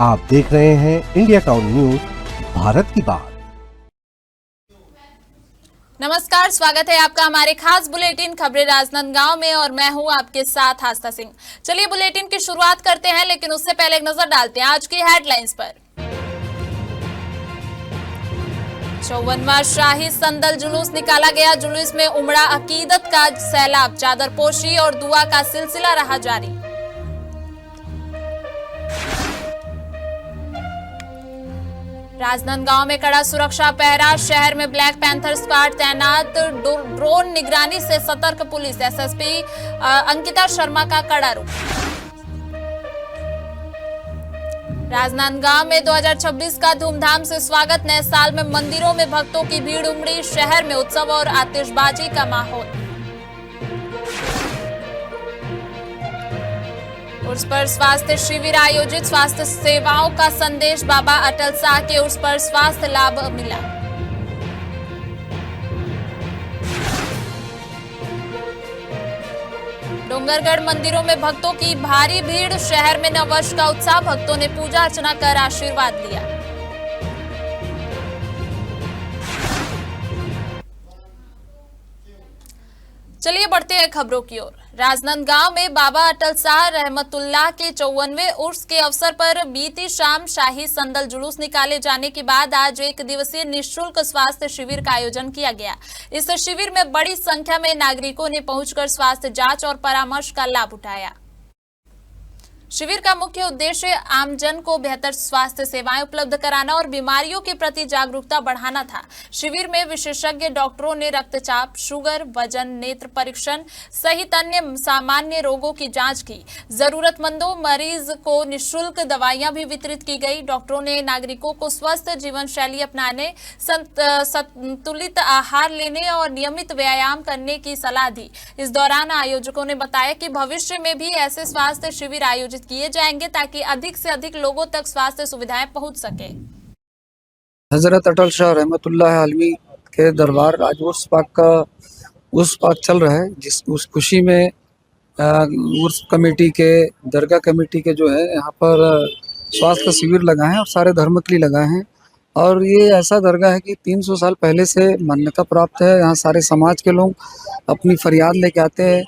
आप देख रहे हैं इंडिया टाउन न्यूज, भारत की बात। नमस्कार, स्वागत है आपका हमारे खास बुलेटिन खबरें राजनांदगांव में और मैं हूं आपके साथ आस्था सिंह। चलिए बुलेटिन की शुरुआत करते हैं, लेकिन उससे पहले एक नजर डालते हैं आज की हेडलाइंस पर। 54वां शाही संदल जुलूस निकाला गया। जुलूस में उमड़ा अकीदत का सैलाब, चादरपोशी और दुआ का सिलसिला रहा जारी। राजनांदगांव में कड़ा सुरक्षा पहरा, शहर में ब्लैक पैंथर स्क्वाड तैनात, ड्रोन निगरानी से सतर्क पुलिस। एसएसपी अंकिता शर्मा का कड़ा रुख। राजनांदगांव में 2026 का धूमधाम से स्वागत, नए साल में मंदिरों में भक्तों की भीड़ उमड़ी, शहर में उत्सव और आतिशबाजी का माहौल। उर्स पर स्वास्थ्य शिविर आयोजित, स्वास्थ्य सेवाओं का संदेश, बाबा अटल शाह के उर्स पर स्वास्थ्य लाभ मिला। डोंगरगढ़ मंदिरों में भक्तों की भारी भीड़, शहर में नववर्ष का उत्साह, भक्तों ने पूजा अर्चना कर आशीर्वाद लिया। चलिए बढ़ते हैं खबरों की ओर। राजनांदगांव में बाबा अटल शाह रहमतुल्लाह के 54वें उर्स के अवसर पर बीती शाम शाही संदल जुलूस निकाले जाने के बाद आज एक दिवसीय निःशुल्क स्वास्थ्य शिविर का आयोजन किया गया। इस शिविर में बड़ी संख्या में नागरिकों ने पहुंचकर स्वास्थ्य जांच और परामर्श का लाभ उठाया। शिविर का मुख्य उद्देश्य आमजन को बेहतर स्वास्थ्य सेवाएं उपलब्ध कराना और बीमारियों के प्रति जागरूकता बढ़ाना था। शिविर में विशेषज्ञ डॉक्टरों ने रक्तचाप, शुगर, वजन, नेत्र परीक्षण सहित अन्य सामान्य रोगों की जांच की। जरूरतमंदों मरीज को निःशुल्क दवाइयां भी वितरित की गई। डॉक्टरों ने नागरिकों को स्वस्थ जीवन शैली अपनाने, संतुलित आहार लेने और नियमित व्यायाम करने की सलाह दी। इस दौरान आयोजकों ने बताया कि भविष्य में भी ऐसे स्वास्थ्य शिविर आयोजित किए जाएंगे ताकि अधिक से अधिक लोगों तक स्वास्थ्य सुविधाएं पहुंच सके। हजरत अटल शाह रहमतुल्लाह आलमी के दरबार आज उर्स पाक चल रहा है, उस खुशी में उर्स कमेटी के, दरगाह कमेटी के जो है यहाँ पर स्वास्थ्य शिविर लगाए हैं और सारे धर्म के लिए लगाए हैं। और ये ऐसा दरगाह है कि 300 साल पहले से मान्यता प्राप्त है। यहाँ सारे समाज के लोग अपनी फरियाद लेके आते हैं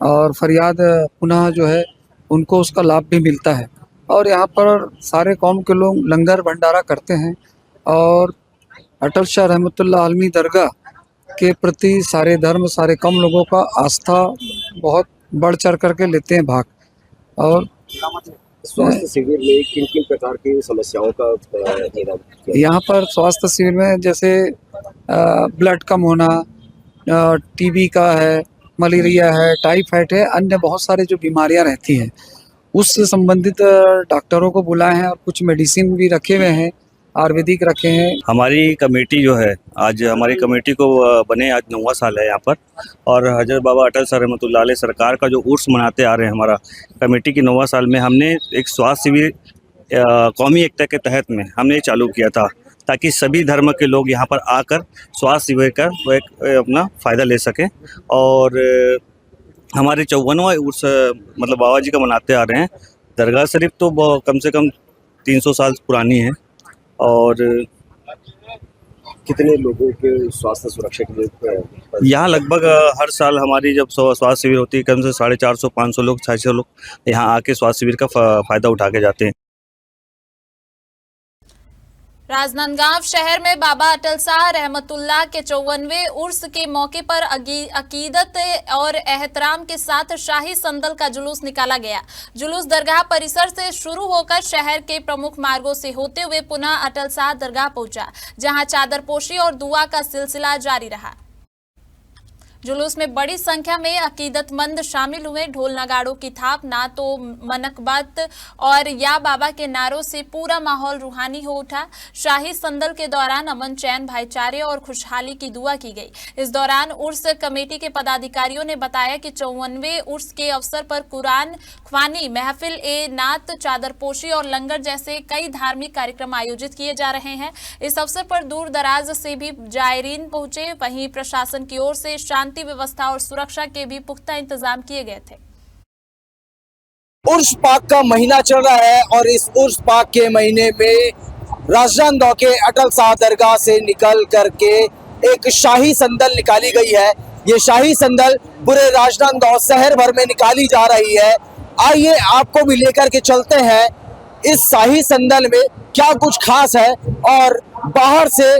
और फरियाद पुनः जो है उनको उसका लाभ भी मिलता है। और यहाँ पर सारे कौम के लोग लंगर भंडारा करते हैं और अटल शाह रहमतुल्लाह आलमी दरगाह के प्रति सारे धर्म, सारे कौम लोगों का आस्था बहुत बढ़ चढ़ करके लेते हैं भाग। और स्वास्थ्य शिविर में किन किन प्रकार की समस्याओं का निदान किया? यहाँ पर स्वास्थ्य शिविर में जैसे ब्लड कम होना, टीबी का है, मलेरिया है, टाइफाइड है, अन्य बहुत सारे जो बीमारियां रहती हैं उससे संबंधित डॉक्टरों को बुलाए हैं और कुछ मेडिसिन भी रखे हुए हैं, आयुर्वेदिक रखे हैं। हमारी कमेटी जो है, आज हमारी कमेटी को बने आज 9वां साल है यहाँ पर, और हजरत बाबा अटल शाह रहमतुल्लाह अलैह सरकार का जो उर्स मनाते आ रहे हैं, हमारा कमेटी की 9वां साल में हमने एक स्वास्थ्य शिविर कौमी एकता के तहत में हमने चालू किया था ताकि सभी धर्म के लोग यहाँ पर आकर स्वास्थ्य शिविर का वो एक अपना फ़ायदा ले सकें। और हमारे 54वां उर्स मतलब बाबा जी का मनाते आ रहे हैं। दरगाह शरीफ तो कम से कम 300 साल पुरानी है। और कितने लोगों के स्वास्थ्य सुरक्षा के लिए यहाँ लगभग हर साल हमारी जब स्वास्थ्य शिविर होती है, कम से 450-500 लोग, 600 लोग यहाँ आके स्वास्थ्य शिविर का फ़ायदा उठा के जाते हैं। राजनांदगांव शहर में बाबा अटल शाह रहमतुल्लाह के 54वें उर्स के मौके पर अकीदत और एहतराम के साथ शाही संदल का जुलूस निकाला गया। जुलूस दरगाह परिसर से शुरू होकर शहर के प्रमुख मार्गों से होते हुए पुनः अटल शाह दरगाह पहुंचा, जहां चादरपोशी और दुआ का सिलसिला जारी रहा। जुलूस में बड़ी संख्या में अकीदतमंद शामिल हुए। ढोल नगाड़ों की थाप, ना तो मनकबत और या बाबा के नारों से पूरा माहौल रूहानी हो उठा। शाही संदल के दौरान अमन, चैन, भाईचारे और खुशहाली की दुआ की गई। इस दौरान उर्स कमेटी के पदाधिकारियों ने बताया कि 54वें उर्स के अवसर पर कुरान ख्वानी, महफिल ए नात, चादरपोशी और लंगर जैसे कई धार्मिक कार्यक्रम आयोजित किए जा रहे हैं। इस अवसर पर दूर दराज से भी जायरीन पहुंचे। वहीं प्रशासन की ओर से शांति व्यवस्था और सुरक्षा के भी पुख्ता इंतजाम किए गए थे। उर्स पाक का महीना चल रहा है और इस उर्स पाक के महीने में राजनांदगांव के अटल शाह दरगाह से निकल करके एक शाही संदल निकाली गई है। ये शाही संदल पूरे राजनांदगांव शहर भर में निकाली जा रही है। आइए आपको भी लेकर के चलते हैं इस शाही संदल में क्या कुछ खास है। और बाहर से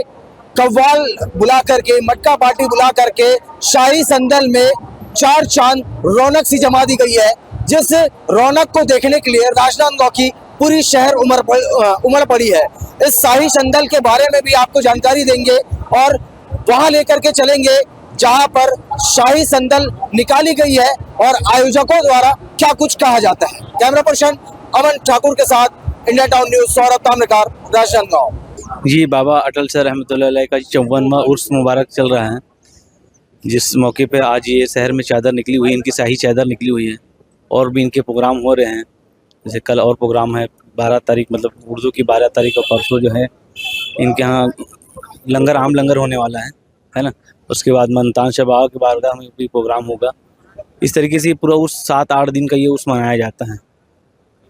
कव्वाल बुला करके, मटका पार्टी बुला करके शाही संदल में चार चांद रौनक सी जमा दी गई है, जिस रौनक को देखने के लिए राजनांदगांव की पूरी शहर उमड़ पड़ी है। इस शाही संदल के बारे में भी आपको जानकारी देंगे और वहां लेकर के चलेंगे जहां पर शाही संदल निकाली गई है और आयोजकों द्वारा क्या कुछ कहा जाता है। कैमरा पर्सन अमन ठाकुर के साथ India town news, Saurabh Tamrakar, Rajnandgaon. जी, बाबा अटल सर रहमतुल्लाह अलैह का 54वां उर्स मुबारक चल रहा है, जिस मौके पे आज ये शहर में चादर निकली हुई है, इनकी शाही चादर निकली हुई है और भी इनके प्रोग्राम हो रहे हैं। जैसे कल और प्रोग्राम है 12 तारीख, मतलब उर्दू की 12 तारीख और परसों जो है इनके यहाँ लंगर, आम लंगर होने वाला है ना। उसके बाद मुल्तान शाह बाबा की बारगाह में भी प्रोग्राम होगा। इस तरीके से पूरा उस 7-8 दिन का ये उर्स मनाया जाता है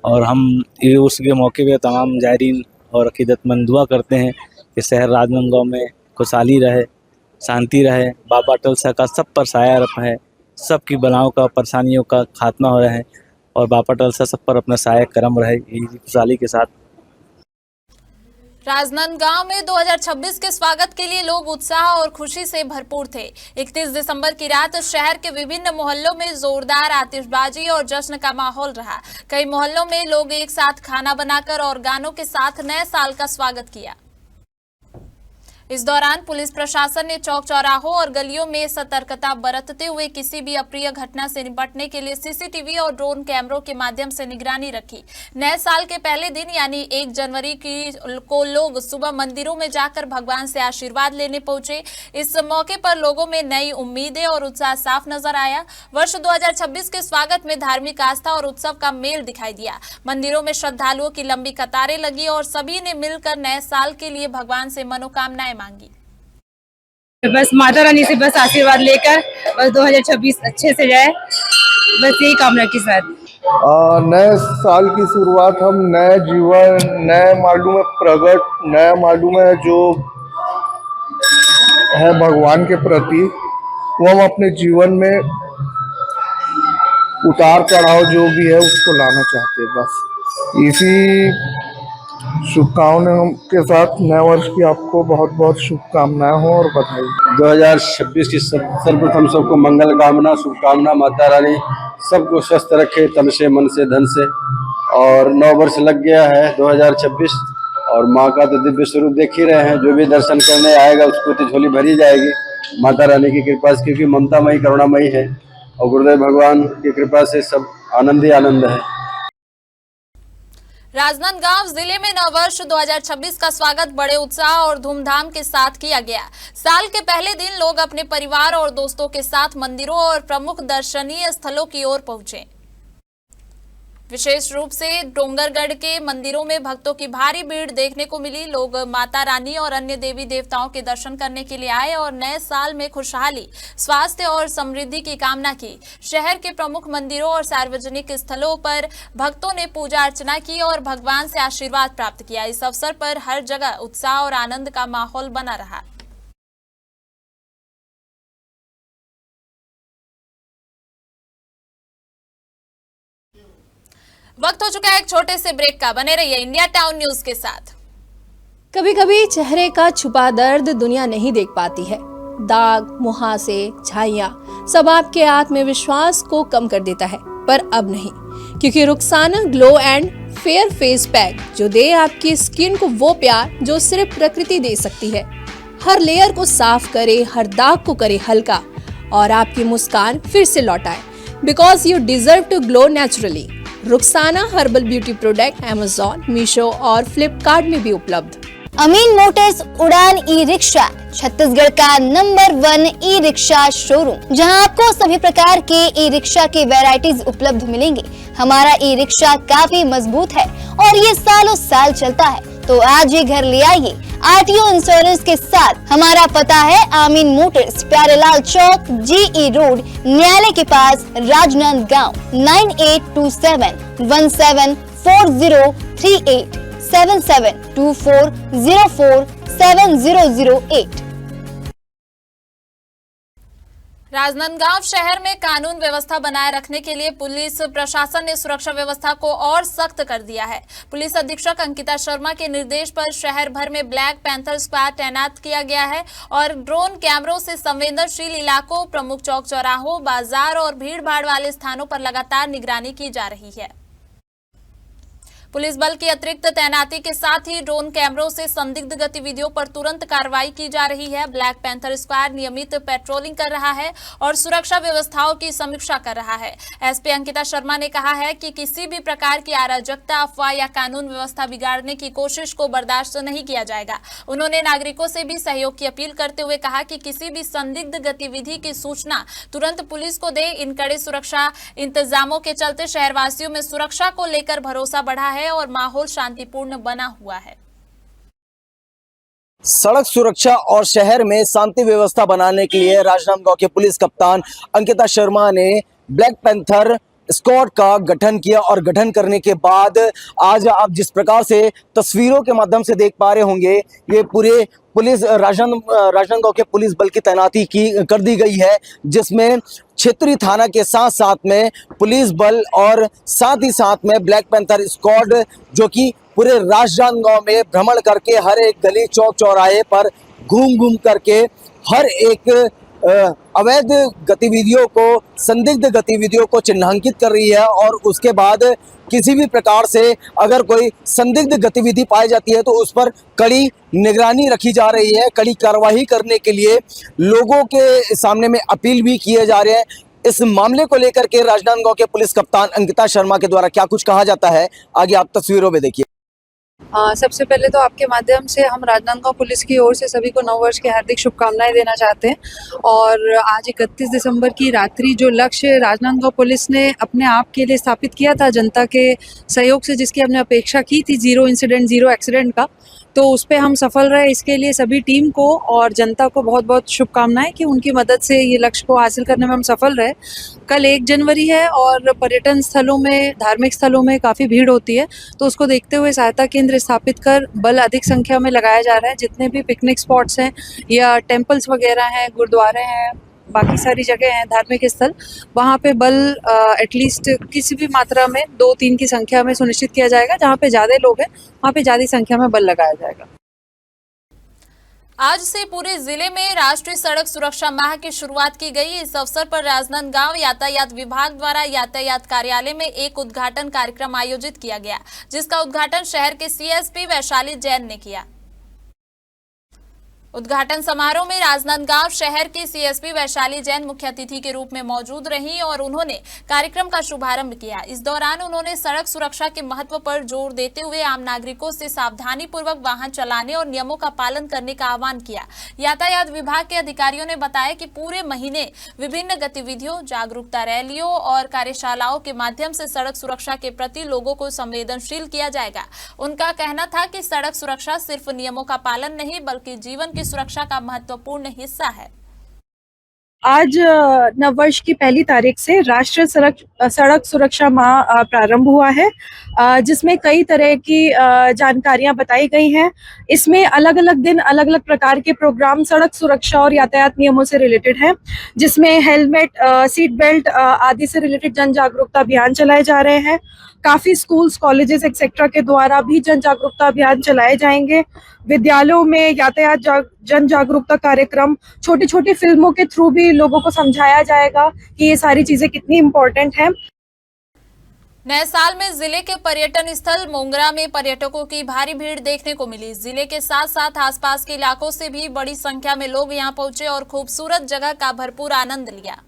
और हम ये उर्स के मौके पे तमाम जायरीन और अकीदतमंद दुआ करते हैं कि शहर राजनांदगांव में खुशहाली रहे, शांति रहे, बाबा अटल शाह का सब पर साया रहे, सबकी बलाओं का, परेशानियों का खात्मा हो रहा है और बाबा अटल शाह सब पर अपना साया करम रहे, यही खुशहाली के साथ। राजनांदगांव में 2026 के स्वागत के लिए लोग उत्साह और खुशी से भरपूर थे। 31 दिसंबर की रात शहर के विभिन्न मोहल्लों में जोरदार आतिशबाजी और जश्न का माहौल रहा। कई मोहल्लों में लोग एक साथ खाना बनाकर और गानों के साथ नए साल का स्वागत किया। इस दौरान पुलिस प्रशासन ने चौक चौराहों और गलियों में सतर्कता बरतते हुए किसी भी अप्रिय घटना से निपटने के लिए सीसीटीवी और ड्रोन कैमरों के माध्यम से निगरानी रखी। नए साल के पहले दिन यानी 1 जनवरी को लोग सुबह मंदिरों में जाकर भगवान से आशीर्वाद लेने पहुंचे। इस मौके पर लोगों में नई उम्मीदें और उत्साह साफ नजर आया। वर्ष 2026 के स्वागत में धार्मिक आस्था और उत्सव का मेल दिखाई दिया। मंदिरों में श्रद्धालुओं की लंबी कतारें लगी और सभी ने मिलकर नए साल के लिए भगवान से मनोकामनाएं मांगी। बस माता रानी से बस आशीर्वाद लेकर बस 2026 अच्छे से जाए, बस यही कामना के साथ। नए साल की शुरुआत हम नए जीवन, नए मालूम है प्रगट, नए मालूम है जो है भगवान के प्रति, वो हम अपने जीवन में उतार चढ़ाव जो भी है उसको लाना चाहते हैं। बस इसी शुभकामनाओं के साथ नए वर्ष की आपको बहुत बहुत शुभकामनाएं हो और बधाई। 2026 की सर्वप्रथम सबको मंगल कामना, शुभकामना। माता रानी सबको स्वस्थ रखे, तन से, मन से, धन से। और 9 वर्ष लग गया है 2026 और माँ का तो दिव्य स्वरूप देख ही रहे हैं। जो भी दर्शन करने आएगा उसको तो झोली भरी जाएगी माता रानी की कृपा से, क्योंकि ममतामयी, करुणामयी है और गुरुदेव भगवान की कृपा से सब आनंद ही आनंद है। राजनांदगांव जिले में नववर्ष 2026 का स्वागत बड़े उत्साह और धूमधाम के साथ किया गया। साल के पहले दिन लोग अपने परिवार और दोस्तों के साथ मंदिरों और प्रमुख दर्शनीय स्थलों की ओर पहुंचे। विशेष रूप से डोंगरगढ़ के मंदिरों में भक्तों की भारी भीड़ देखने को मिली। लोग माता रानी और अन्य देवी देवताओं के दर्शन करने के लिए आए और नए साल में खुशहाली, स्वास्थ्य और समृद्धि की कामना की। शहर के प्रमुख मंदिरों और सार्वजनिक स्थलों पर भक्तों ने पूजा अर्चना की और भगवान से आशीर्वाद प्राप्त किया। इस अवसर पर हर जगह उत्साह और आनंद का माहौल बना रहा। वक्त हो चुका है एक छोटे से ब्रेक का। बने रहिए इंडिया टाउन न्यूज के साथ। कभी कभी चेहरे का छुपा दर्द दुनिया नहीं देख पाती है। दाग, मुहासे, झाइयां सब आपके आत्मविश्वास को कम कर देता है, पर अब नहीं, क्योंकि Rukhsana glow and fair face pack जो दे आपकी स्किन को वो प्यार जो सिर्फ प्रकृति दे सकती है। हर लेयर को साफ करे, हर दाग को करे हल्का और आपकी मुस्कान फिर से लौटाए। Because you deserve to glow naturally. Rukhsana herbal beauty product Amazon, Meesho और फ्लिपकार्ट में भी उपलब्ध। अमीन मोटर्स उड़ान ई रिक्शा छत्तीसगढ़ का नंबर 1 ई रिक्शा शोरूम, जहां आपको सभी प्रकार के ई रिक्शा के वैरायटीज उपलब्ध मिलेंगे। हमारा ई रिक्शा काफी मजबूत है और ये सालों साल चलता है, तो आज ही घर ले आइए RTO इंश्योरेंस के साथ। हमारा पता है आमीन मोटर्स, प्यारेलाल चौक, GE रोड, न्यायालय के पास, राजनांदगांव। 9827174038 7724047008। राजनांदगांव शहर में कानून व्यवस्था बनाए रखने के लिए पुलिस प्रशासन ने सुरक्षा व्यवस्था को और सख्त कर दिया है। पुलिस अधीक्षक अंकिता शर्मा के निर्देश पर शहर भर में ब्लैक पैंथर स्क्वाड तैनात किया गया है और ड्रोन कैमरों से संवेदनशील इलाकों, प्रमुख चौक चौराहों, बाजार और भीड़ भाड़ वाले स्थानों पर लगातार निगरानी की जा रही है। पुलिस बल की अतिरिक्त तैनाती के साथ ही ड्रोन कैमरों से संदिग्ध गतिविधियों पर तुरंत कार्रवाई की जा रही है। ब्लैक पैंथर स्क्वाड नियमित पेट्रोलिंग कर रहा है और सुरक्षा व्यवस्थाओं की समीक्षा कर रहा है। एसपी अंकिता शर्मा ने कहा है कि किसी भी प्रकार की अराजकता, अफवाह या कानून व्यवस्था बिगाड़ने की कोशिश को बर्दाश्त नहीं किया जाएगा। उन्होंने नागरिकों से भी सहयोग की अपील करते हुए कहा कि किसी भी संदिग्ध गतिविधि की सूचना तुरंत पुलिस को दे। इन कड़े सुरक्षा इंतजामों के चलते शहरवासियों में सुरक्षा को लेकर भरोसा बढ़ा है और माहौल शांतिपूर्ण बना हुआ है। सड़क सुरक्षा और शहर में शांति व्यवस्था बनाने के लिए राजनांदगांव के पुलिस कप्तान अंकिता शर्मा ने ब्लैक पैंथर स्क्वाड का गठन किया और गठन करने के बाद आज आप जिस प्रकार से तस्वीरों के माध्यम से देख पा रहे होंगे, ये पूरे पुलिस राजनांदगांव के पुलिस बल की तैनाती कर दी गई है, जिसमें क्षेत्रीय थाना के साथ साथ में पुलिस बल और साथ ही साथ में ब्लैक पैंथर स्क्वाड जो कि पूरे राजनांदगांव में भ्रमण करके हर एक गली चौक चौराहे पर घूम करके हर एक अवैध गतिविधियों को, संदिग्ध गतिविधियों को चिन्हांकित कर रही है और उसके बाद किसी भी प्रकार से अगर कोई संदिग्ध गतिविधि पाई जाती है तो उस पर कड़ी निगरानी रखी जा रही है। कड़ी कार्रवाई करने के लिए लोगों के सामने में अपील भी किए जा रहे हैं। इस मामले को लेकर के राजनांदगांव के पुलिस कप्तान अंकिता शर्मा के द्वारा क्या कुछ कहा जाता है, आगे आप तस्वीरों में देखिए। सबसे पहले तो आपके माध्यम से हम राजनांदगांव पुलिस की ओर से सभी को नववर्ष की हार्दिक शुभकामनाएं देना चाहते हैं। और आज 31 दिसंबर की रात्रि जो लक्ष्य राजनांदगांव पुलिस ने अपने आप के लिए स्थापित किया था, जनता के सहयोग से जिसकी हमने अपेक्षा की थी, 0 इंसिडेंट 0 एक्सीडेंट का, तो उस पर हम सफल रहे। इसके लिए सभी टीम को और जनता को बहुत बहुत शुभकामनाएं कि उनकी मदद से ये लक्ष्य को हासिल करने में हम सफल रहे। कल 1 जनवरी है और पर्यटन स्थलों में, धार्मिक स्थलों में काफ़ी भीड़ होती है, तो उसको देखते हुए सहायता केंद्र स्थापित कर बल अधिक संख्या में लगाया जा रहा है। जितने भी पिकनिक स्पॉट्स हैं या टेम्पल्स वगैरह हैं, गुरुद्वारे हैं, बाकी सारी जगह हैं धार्मिक स्थल, वहाँ पे बल एटलीस्ट किसी भी मात्रा में 2-3 की संख्या में सुनिश्चित किया जाएगा। जहाँ पे ज़्यादा लोग हैं वहाँ पे ज़्यादा संख्या में बल लगाया जाएगा। आज से पूरे जिले में राष्ट्रीय सड़क सुरक्षा माह की शुरुआत की गई। इस अवसर पर राजनांदगांव यातायात विभाग द्वारा यातायात कार्यालय में एक उद्घाटन कार्यक्रम आयोजित किया गया, जिसका उद्घाटन शहर के CSP वैशाली जैन ने किया। उद्घाटन समारोह में राजनांदगांव शहर की CSP वैशाली जैन मुख्य अतिथि के रूप में मौजूद रहीं और उन्होंने कार्यक्रम का शुभारंभ किया। इस दौरान उन्होंने सड़क सुरक्षा के महत्व पर जोर देते हुए आम नागरिकों से सावधानी पूर्वक वाहन चलाने और नियमों का पालन करने का आह्वान किया। यातायात विभाग के अधिकारियों ने बताया कि पूरे महीने विभिन्न गतिविधियों, जागरूकता रैलियों और कार्यशालाओं के माध्यम से सड़क सुरक्षा के प्रति लोगों को संवेदनशील किया जाएगा। उनका कहना था कि सड़क सुरक्षा सिर्फ नियमों का पालन नहीं बल्कि जीवन की सुरक्षा का महत्वपूर्ण हिस्सा है। आज नववर्ष की पहली तारीख से राष्ट्रीय सड़क सुरक्षा माह प्रारंभ हुआ है, जिसमें कई तरह की जानकारियां बताई गई हैं। इसमें अलग अलग दिन अलग अलग प्रकार के प्रोग्राम सड़क सुरक्षा और यातायात नियमों से रिलेटेड हैं, जिसमें हेलमेट, सीट बेल्ट आदि से रिलेटेड जन जागरूकता अभियान चलाए जा रहे हैं। काफ़ी स्कूल्स, कॉलेजेस एक्सेट्रा के द्वारा भी जन जागरूकता अभियान चलाए जाएंगे। विद्यालयों में यातायात जन जागरूकता कार्यक्रम, छोटी छोटी फिल्मों के थ्रू भी लोगों को समझाया जाएगा कि ये सारी चीजें कितनी इम्पोर्टेंट हैं। नए साल में जिले के पर्यटन स्थल मोंगरा में पर्यटकों की भारी भीड़ देखने को मिली। जिले के साथ साथ आसपास के इलाकों से भी बड़ी संख्या में लोग यहां पहुंचे और खूबसूरत जगह का भरपूर आनंद लिया।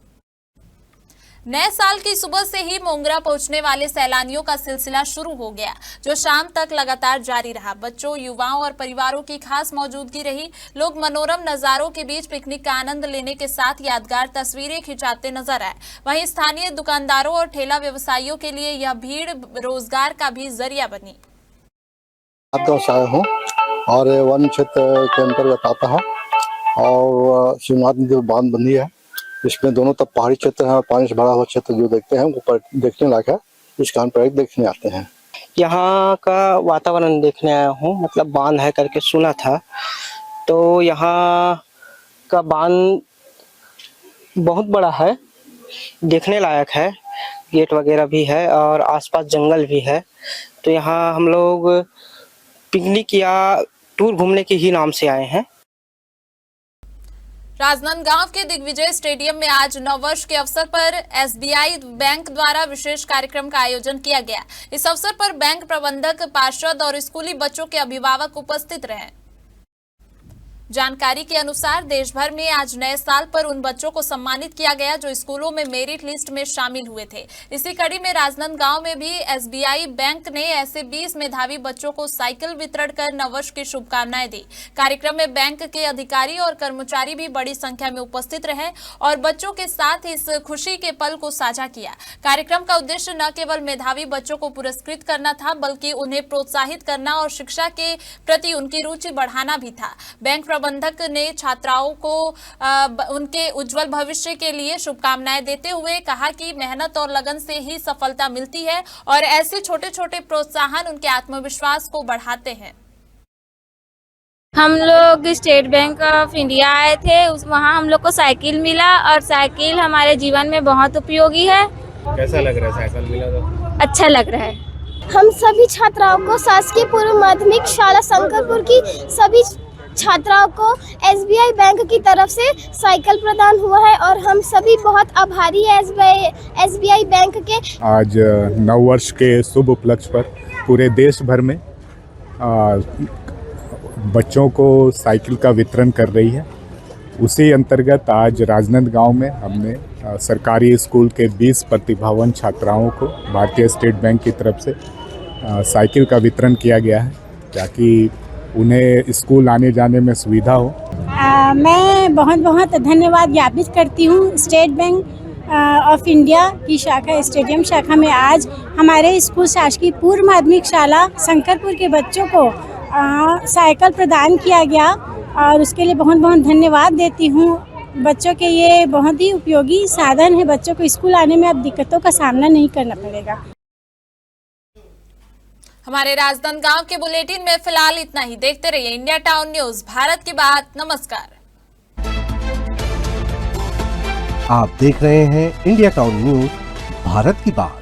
नए साल की सुबह से ही मोंगरा पहुंचने वाले सैलानियों का सिलसिला शुरू हो गया, जो शाम तक लगातार जारी रहा। बच्चों, युवाओं और परिवारों की खास मौजूदगी रही। लोग मनोरम नजारों के बीच पिकनिक का आनंद लेने के साथ यादगार तस्वीरें खिंचाते नजर आए। वहीं स्थानीय दुकानदारों और ठेला व्यवसायियों के लिए यह भीड़ रोजगार का भी जरिया बनी। आया हूँ और वन क्षेत्र के अंतर्गत आता है। और शिवनाथ नदी जो बांध बंदी है, इसमें दोनों तरफ पहाड़ी क्षेत्र है और पानी से भरा हुआ क्षेत्र जो देखते हैं वो देखने लायक है। इस कारण पर्यटक देखने आते हैं। यहाँ का वातावरण देखने आया हूँ, मतलब बांध है करके सुना था, तो यहाँ का बांध बहुत बड़ा है, देखने लायक है, गेट वगैरह भी है और आसपास जंगल भी है। तो यहाँ हम लोग पिकनिक या टूर घूमने के ही नाम से आए हैं। राजनांदगांव के दिग्विजय स्टेडियम में आज नववर्ष के अवसर पर एसबीआई बैंक द्वारा विशेष कार्यक्रम का आयोजन किया गया। इस अवसर पर बैंक प्रबंधक, पार्षद और स्कूली बच्चों के अभिभावक उपस्थित रहे। जानकारी के अनुसार देश भर में आज नए साल पर उन बच्चों को सम्मानित किया गया जो स्कूलों में मेरिट लिस्ट में शामिल हुए थे। इसी कड़ी में राजनांदगांव में भी एसबीआई बैंक ने ऐसे 20 मेधावी बच्चों को साइकिल वितरण कर नववर्ष की शुभकामनाएं दी। कार्यक्रम में बैंक के अधिकारी और कर्मचारी भी बड़ी संख्या में उपस्थित रहे और बच्चों के साथ इस खुशी के पल को साझा किया। कार्यक्रम का उद्देश्य न केवल मेधावी बच्चों को पुरस्कृत करना था, बल्कि उन्हें प्रोत्साहित करना और शिक्षा के प्रति उनकी रुचि बढ़ाना भी था। बैंक प्रबंधक ने छात्राओं को उनके उज्जवल भविष्य के लिए शुभकामनाएं देते हुए कहा कि मेहनत और लगन से ही सफलता मिलती है और ऐसे छोटे छोटे प्रोत्साहन उनके आत्मविश्वास को बढ़ाते हैं। हम लोग स्टेट बैंक ऑफ इंडिया आए थे, वहाँ हम लोग को साइकिल मिला और साइकिल हमारे जीवन में बहुत उपयोगी है। कैसा लग रहा है साइकिल मिला तो? अच्छा लग रहा है। हम सभी छात्राओं को शासकीय पूर्व माध्यमिक शाला शंकरपुर की सभी छात्राओं को एसबीआई बैंक की तरफ से साइकिल प्रदान हुआ है और हम सभी बहुत आभारी हैं एसबीआई बैंक के। आज नववर्ष के शुभ उपलक्ष्य पर पूरे देश भर में बच्चों को साइकिल का वितरण कर रही है। उसी अंतर्गत आज राजनांदगांव में हमने सरकारी स्कूल के 20 प्रतिभावान छात्राओं को भारतीय स्टेट बैंक की तरफ से साइकिल का वितरण किया गया है ताकि उन्हें स्कूल आने जाने में सुविधा हो। मैं बहुत बहुत धन्यवाद ज्ञापित करती हूँ स्टेट बैंक ऑफ इंडिया की शाखा स्टेडियम शाखा में आज हमारे स्कूल शासकीय पूर्व माध्यमिक शाला शंकरपुर के बच्चों को साइकिल प्रदान किया गया और उसके लिए बहुत बहुत धन्यवाद देती हूँ। बच्चों के ये बहुत ही उपयोगी साधन है, बच्चों को स्कूल आने में अब दिक्कतों का सामना नहीं करना पड़ेगा। हमारे राजनांदगांव के बुलेटिन में फिलहाल इतना ही। देखते रहिए इंडिया टाउन न्यूज, भारत की बात। नमस्कार। आप देख रहे हैं इंडिया टाउन न्यूज, भारत की बात।